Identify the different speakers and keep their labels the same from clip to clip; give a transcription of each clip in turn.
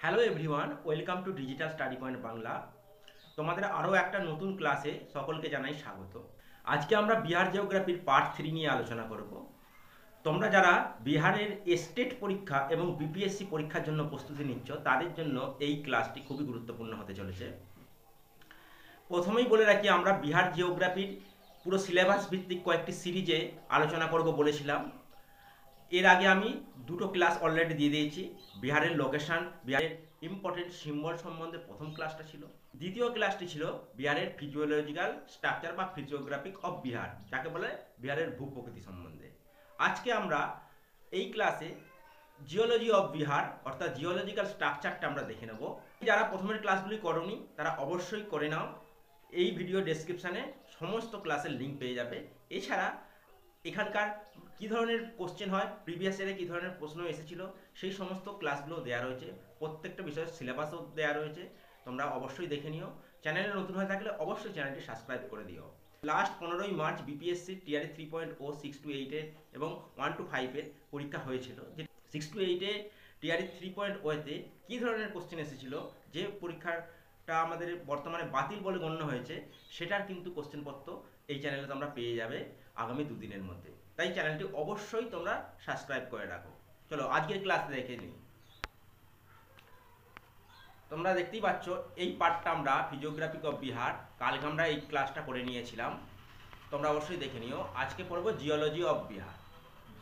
Speaker 1: Hello everyone, welcome to digital study point Bangla. তোমাদের আরও একটা নতুন ক্লাসে সকলকে জানাই স্বাগত। আজকে আমরা বিহার জিওগ্রাফির পার্ট 3 নিয়ে আলোচনা করব। তোমরা যারা বিহারের স্টেট পরীক্ষা এবং বিপিএসসি পরীক্ষার জন্য প্রস্তুতি নিচ্ছ তাদের জন্য এই ক্লাসটি খুবই গুরুত্বপূর্ণ হতে চলেছে। প্রথমেই বলে রাখি, আমরা বিহার জিওগ্রাফির পুরো সিলেবাস ভিত্তিক কয়েকটি সিরিজে আলোচনা করব বলেছিলাম। এর আগে আমি দুটো ক্লাস অলরেডি দিয়ে দিয়েছি। বিহারের লোকেশন, বিহারের ইম্পর্টেন্ট সিম্বল সম্বন্ধে প্রথম ক্লাসটা ছিল। দ্বিতীয় ক্লাসটি ছিল বিহারের ফিজিওলজিক্যাল স্ট্রাকচার বা ফিজিওগ্রাফিক অফ বিহার, যাকে বলে বিহারের ভূপ্রকৃতি সম্বন্ধে। আজকে আমরা এই ক্লাসে জিওলজি অফ বিহার অর্থাৎ জিওলজিক্যাল স্ট্রাকচারটা আমরা দেখে নেব। যারা প্রথমের ক্লাসগুলি করোনি তারা অবশ্যই করে নাও। এই ভিডিও ডেসক্রিপশানে সমস্ত ক্লাসের লিঙ্ক পেয়ে যাবে। এছাড়া এখানকার কী ধরনের কোশ্চেন হয়, প্রিভিয়াস ইয়ারে কী ধরনের প্রশ্ন এসেছিল, সেই সমস্ত ক্লাসগুলো দেওয়া রয়েছে। প্রত্যেকটা বিষয়ের সিলেবাসও দেওয়া রয়েছে, তোমরা অবশ্যই দেখে নিও। চ্যানেলে নতুন হয়ে থাকলে অবশ্যই চ্যানেলটি সাবস্ক্রাইব করে দিও। লাস্ট 15ই মার্চ বিপিএসসি টিআরই 3.0, 6 to 8 এবং 1 to 5 পরীক্ষা হয়েছিল। যে 6 to 8 টিআরই 3.0-তে কী ধরনের কোশ্চেন এসেছিল, যে পরীক্ষাটা আমাদের বর্তমানে বাতিল বলে গণ্য হয়েছে, সেটার কিন্তু কোশ্চেনপত্র এই চ্যানেলে তোমরা পেয়ে যাবে আগামী দুদিনের মধ্যে। তাই চ্যানেলটি অবশ্যই তোমরা সাবস্ক্রাইব করে রাখো। চলো আজকের ক্লাস দেখে নিই। তোমরা দেখতেই পাচ্ছ এই পার্টটা আমরা ফিজিওগ্রাফিক অফ বিহার, কালকে আমরা এই ক্লাসটা করে নিয়েছিলাম, তোমরা অবশ্যই দেখে নিও। আজকে পড়বো geology of Bihar.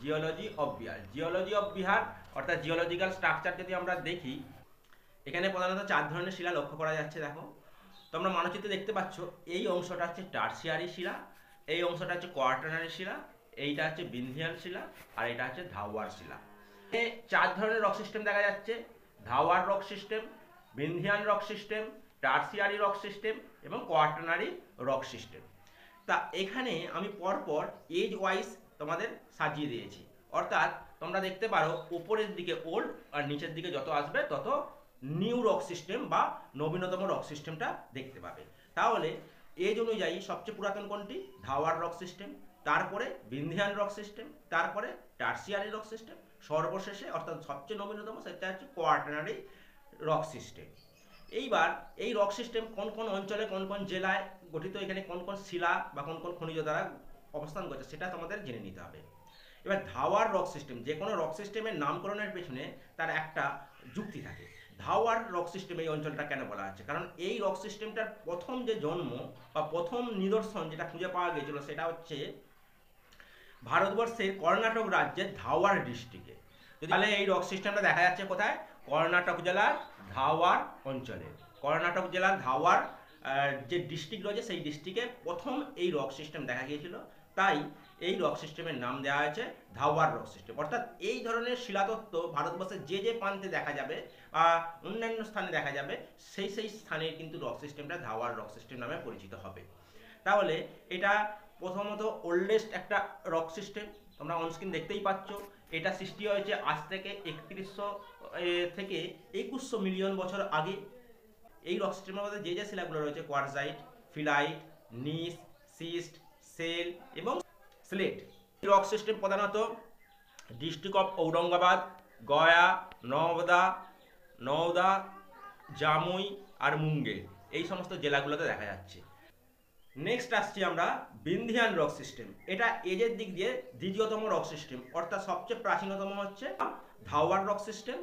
Speaker 1: Geology of Bihar, geology of Bihar অর্থাৎ জিওলজিক্যাল স্ট্রাকচার যদি আমরা দেখি, এখানে প্রধানত 4 ধরনের শিলা লক্ষ্য করা যাচ্ছে। দেখো, তোমরা মানচিত্রে দেখতে পাচ্ছ এই অংশটা হচ্ছে টার্সিয়ারি শিলা, এই অংশটা হচ্ছে কোয়াটারনারি শিলা, এইটা হচ্ছে বিন্ধিয়ান শিলা, আর এটা হচ্ছে ধাওয়ার শিলা। এই 4 ধরনের রক সিস্টেম দেখা যাচ্ছে: Dharwar rock system, Vindhyan rock system, tertiary rock system এবং কোয়াটারনারি রক সিস্টেম। তা এখানে আমি পরপর এজ ওয়াইজ তোমাদের সাজিয়ে দিয়েছি, অর্থাৎ তোমরা দেখতে পারো উপরের দিকে ওল্ড আর নিচের দিকে যত আসবে তত নিউ রক সিস্টেম বা নবীনতম রক সিস্টেমটা দেখতে পাবে। তাহলে এজ অনুযায়ী সবচেয়ে পুরাতন কোনটি? ধাওয়ার রক সিস্টেম, তারপরে বিন্ধিয়ান রক সিস্টেম, তারপরে টার্সিয়ারি রক সিস্টেম, সর্বশেষে অর্থাৎ সবচেয়ে নবীনতম সেটা হচ্ছে কোয়াটারনারি রক সিস্টেম। এইবার এই রক সিস্টেম কোন কোন অঞ্চলে, কোন কোন জেলায় গঠিত, এখানে কোন কোন শিলা বা কোন কোন খনিজ দ্বারা অবস্থান করছে, সেটা তোমাদের জেনে নিতে হবে। এবার ধাওয়ার রক সিস্টেম, যে কোনো রক সিস্টেমের নামকরণের পেছনে তার একটা যুক্তি থাকে। ধাওয়ার রক সিস্টেম এই অঞ্চলটা কেন বলা হচ্ছে? কারণ এই রক সিস্টেমটার প্রথম যে জন্ম বা প্রথম নিদর্শন যেটা খুঁজে পাওয়া গিয়েছিল, সেটা হচ্ছে ভারতবর্ষের কর্ণাটক রাজ্যের ধাওয়ার ডিস্ট্রিক্টে। তাহলে এই রক সিস্টেমটা দেখা যাচ্ছে কোথায়? কর্ণাটক জেলার ধাওয়ার অঞ্চলে। কর্ণাটক জেলার ধাওয়ার যে ডিস্ট্রিক্ট রয়েছে, সেই ডিস্ট্রিক্টে প্রথম এই রক সিস্টেম দেখা গিয়েছিল। তাই এই রক সিস্টেমের নাম দেওয়া হয়েছে ধাওয়ার রক সিস্টেম। অর্থাৎ এই ধরনের শিলাতত্ত্ব ভারতবর্ষের যে যে প্রান্তে দেখা যাবে বা অন্যান্য স্থানে দেখা যাবে, সেই সেই স্থানে কিন্তু রক সিস্টেমটা ধাওয়ার রক সিস্টেম নামে পরিচিত হবে। তাহলে এটা প্রথমত ওল্ডেস্ট একটা রক সিস্টেম, তোমরা অনস্ক্রিন দেখতেই পাচ্ছ। এটা সৃষ্টি হয়েছে আজ থেকে 3100 থেকে 2100 মিলিয়ন বছর আগে। এই রক সিস্টেমের মধ্যে যে যে শিলাগুলো রয়েছে, কোয়ার্টজাইট, ফিলাইট, নিস, সিস্ট, সেল এবং স্লেট। এই রক সিস্টেম প্রধানত ডিস্ট্রিক্ট অফ ঔরঙ্গাবাদ, গয়া, নওদা, জামুই আর মুঙ্গের, এই সমস্ত জেলাগুলোতে দেখা যাচ্ছে। নেক্সট আসছি আমরা বিন্ধিয়ান রক সিস্টেম। এটা এজের দিক দিয়ে দ্বিতীয়তম রক সিস্টেম, অর্থাৎ সবচেয়ে প্রাচীনতম হচ্ছে ধাওয়ার রক সিস্টেম।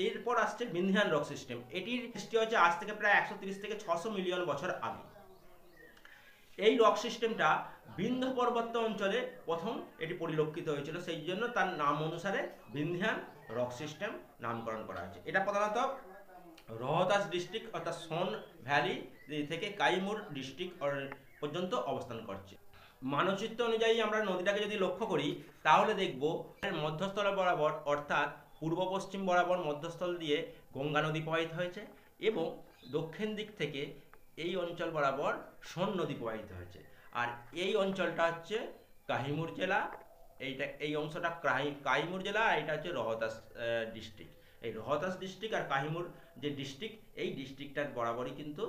Speaker 1: এরপর আসছে বিন্ধিয়ান রক সিস্টেম। এটির সৃষ্টি হচ্ছে আজ থেকে প্রায় 130 থেকে 600 মিলিয়ন বছর আগে। এই রক সিস্টেমটা বিন্ধ্য পর্বত্য অঞ্চলে প্রথম এটি পরিলক্ষিত হয়েছিল, সেই জন্য তার নাম অনুসারে বিন্ধিয়ান রক সিস্টেম নামকরণ করা হয়েছে। এটা প্রধানত রোহতাস ডিস্ট্রিক্ট অর্থাৎ সোন ভ্যালি থেকে কাইমুর ডিস্ট্রিক্ট পর্যন্ত অবস্থান করছে। মানচিত্র অনুযায়ী আমরা নদীটাকে যদি লক্ষ্য করি, তাহলে দেখব মধ্যস্থল বরাবর অর্থাৎ পূর্ব পশ্চিম বরাবর মধ্যস্থল দিয়ে গঙ্গা নদী প্রবাহিত হয়েছে এবং দক্ষিণ দিক থেকে এই অঞ্চল বরাবর সোন নদী প্রবাহিত হয়েছে। আর এই অঞ্চলটা হচ্ছে কাহিমুর জেলা, এই অংশটা কাইমুর জেলা, আর এটা হচ্ছে রোহতাস ডিস্ট্রিক্ট। এই রোহতাস ডিস্ট্রিক্ট আর কাহিমুর যে ডিস্ট্রিক্ট, এই ডিস্ট্রিক্টটার বরাবরই কিন্তু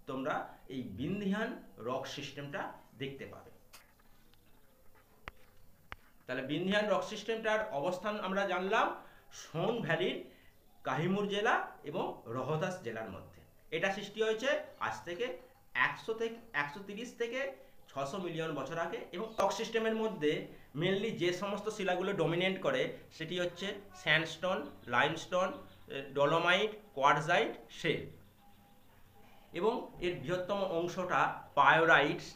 Speaker 1: তোমরা এই বিন্ধিয়ান রক সিস্টেমটা দেখতে পাবে। তাহলে বিন্ধিয়ান রক সিস্টেমটার অবস্থান আমরা জানলাম সোন ভ্যালির কাহিমুর জেলা এবং রহদাস জেলার মধ্যে। এটা সৃষ্টি হয়েছে আজ থেকে 130 থেকে 600 মিলিয়ন বছর আগে। এবং রক সিস্টেমের মধ্যে মেনলি যে সমস্ত শিলাগুলো ডমিনেট করে সেটি হচ্ছে sandstone, limestone, dolomite, quartzite, shale. এবং এর বৃহত্তম অংশটা পায়োরাইটস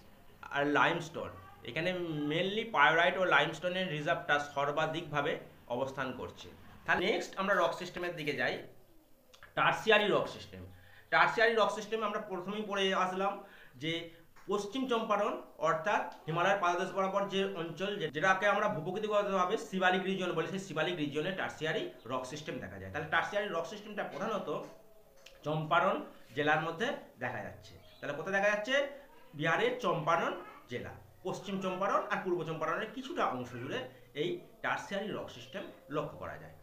Speaker 1: আর লাইমস্টোন। এখানে মেনলি পায়োরাইট ও লাইমস্টোনের রিজার্ভটা সর্বাধিকভাবে অবস্থান করছে। তাহলে নেক্সট আমরা রক সিস্টেমের দিকে যাই, tertiary rock system. Tertiary rock system আমরা প্রথমেই পড়ে আসলাম যে পশ্চিম চম্পারণ অর্থাৎ হিমালয়ের পাদদেশ বরাবর যে অঞ্চল, যেটাকে আমরা ভূপ্রকৃতিগতভাবে শিবালিক রিজিয়ন বলি, সেই শিবালিক রিজিয়নে টারসিয়ারি রক সিস্টেম দেখা যায়। তাহলে টারসিয়ারি রক সিস্টেমটা প্রধানত চম্পারণ জেলার মধ্যে দেখা যাচ্ছে। তাহলে কোথায় দেখা যাচ্ছে? বিহারের চম্পারণ জেলা, পশ্চিম চম্পারণ আর পূর্ব চম্পারণের কিছুটা অংশ জুড়ে এই টারসিয়ারি রক সিস্টেম লক্ষ্য করা যায়।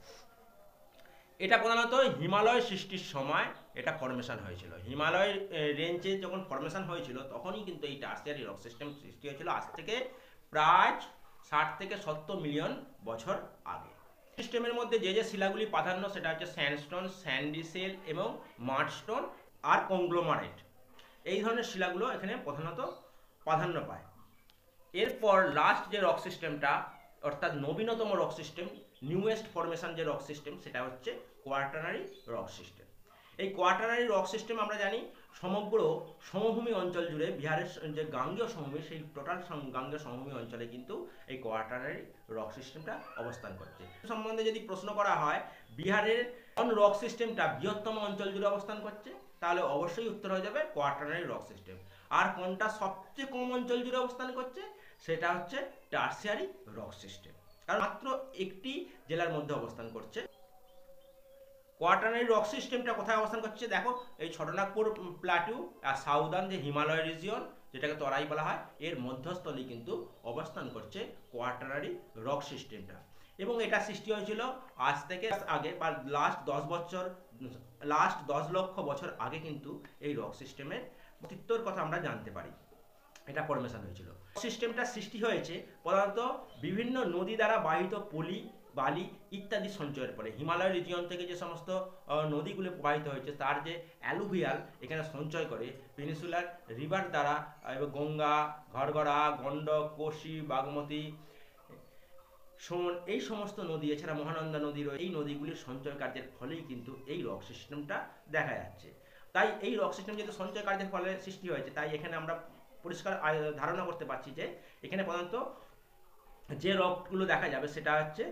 Speaker 1: এটা প্রধানত হিমালয় সৃষ্টির সময় এটা ফরমেশন হয়েছিল। হিমালয় রেঞ্জে যখন ফরমেশন হয়েছিল তখনই কিন্তু এই টারসিয়ারি রক সিস্টেম সৃষ্টি হয়েছিল, আজ থেকে প্রায় 60 থেকে 70 মিলিয়ন বছর আগে। সিস্টেমের মধ্যে যে যে শিলাগুলি প্রাধান্য সেটা হচ্ছে স্যান্ডস্টোন, স্যান্ডিসেল এবং মাডস্টোন আর কংগ্লোমারেট। এই ধরনের শিলাগুলো এখানে প্রধানত প্রাধান্য পায়। এরপর লাস্ট যে রক সিস্টেমটা অর্থাৎ নবীনতম রক সিস্টেম, নিউয়েস্ট ফরমেশন যে রক সিস্টেম, সেটা হচ্ছে কোয়াটারনারি রক সিস্টেম। এই কোয়াটারনারি রক সিস্টেম আমরা জানি সমগ্র সমভূমি অঞ্চল জুড়ে বিহারের যে গাঙ্গেয় সমভূমি, সেই টোটাল গাঙ্গেয় সমভূমি অঞ্চলে কিন্তু এই কোয়াটারনারি রক সিস্টেমটা অবস্থান করছে। সম্বন্ধে যদি প্রশ্ন করা হয় বিহারের কোন রক সিস্টেমটা বৃহত্তম অঞ্চল জুড়ে অবস্থান করছে, তাহলে অবশ্যই উত্তর হয়ে যাবে কোয়াটারনারি রক সিস্টেম। আর কোনটা সবচেয়ে কম অঞ্চল জুড়ে অবস্থান করছে, সেটা হচ্ছে টারসিয়ারি রক সিস্টেম, কারণ মাত্র একটি জেলার মধ্যে অবস্থান করছে। কোয়াটারনারি রক সিস্টেমটা কোথায় অবস্থান করছে? দেখো, এই ছোটনাগপুর প্লাটু আর সাউদার্ন যে হিমালয় রিজিয়ন, যেটাকে তরাই বলা হয়, এর মধ্যস্থলে কিন্তু অবস্থান করছে কোয়াটারনারি রক সিস্টেমটা। এবং এটা সৃষ্টি হয়েছিল আজ থেকে আগে বা লাস্ট 10 লক্ষ বছর আগে কিন্তু এই রক সিস্টেমের অস্তিত্বর কথা আমরা জানতে পারি। এটা ফরমেশন হয়েছিল। সিস্টেমটা সৃষ্টি হয়েছে প্রধানত বিভিন্ন নদী দ্বারা বাহিত পলি, বালি ইত্যাদি সঞ্চয়ের ফলে। হিমালয় রিজিয়ন থেকে যে সমস্ত নদীগুলো প্রবাহিত হয়েছে তার যে অ্যালুভিয়াল এখানে সঞ্চয় করে পেনিনসুলার রিভার দ্বারা, এবং গঙ্গা, ঘরগড়া, গণ্ডক, কোশি, বাগমতী, সোন, এই সমস্ত নদী, এছাড়া মহানন্দা নদী, এই নদীগুলির সঞ্চয় কার্যের ফলেই কিন্তু এই রক সিস্টেমটা দেখা যাচ্ছে। তাই এই রক সিস্টেম যেহেতু সঞ্চয় কার্যের ফলে সৃষ্টি হয়েছে, তাই এখানে আমরা পরিষ্কার ধারণা করতে পারছি যে এখানে প্রধানত যে রকগুলো দেখা যাবে সেটা হচ্ছে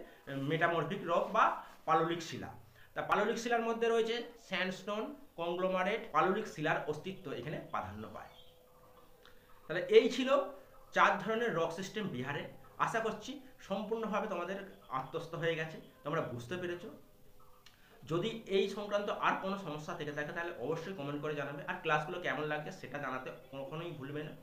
Speaker 1: মেটামরফিক রক বা পাললিক শিলা। তা পাললিক শিলার মধ্যে রয়েছে স্যান্ডস্টোন, কংগ্লোমারেট। পাললিক শিলার অস্তিত্ব এখানে প্রাধান্য পায়। তাহলে এই ছিল 4 ধরনের রক সিস্টেম বিহারে। আশা করছি সম্পূর্ণভাবে তোমাদের আত্মস্থ হয়ে গেছে, তোমরা বুঝতে পেরেছো। যদি এই সংক্রান্ত আর কোনো সমস্যা থেকে থাকে তাহলে অবশ্যই কমেন্ট করে জানাবে। আর ক্লাসগুলো কেমন লাগছে সেটা জানাতে কখনোই ভুলবে না।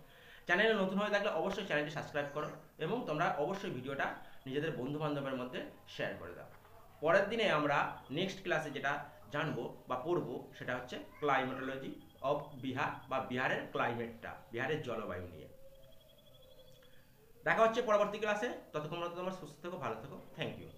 Speaker 1: চ্যানেলে নতুন হয়ে থাকলে অবশ্যই চ্যানেলটি সাবস্ক্রাইব করো এবং তোমরা অবশ্যই ভিডিওটা নিজেদের বন্ধু বান্ধবের মধ্যে শেয়ার করে দাও। পরের দিনে আমরা নেক্সট ক্লাসে যেটা জানবো বা পড়বো সেটা হচ্ছে ক্লাইমেটোলজি অফ বিহার বা বিহারের ক্লাইমেটটা, বিহারের জলবায়ু নিয়ে। দেখা হচ্ছে পরবর্তী ক্লাসে। ততক্ষণ তোমরা সুস্থ থেকো, ভালো থেকো। Thank you.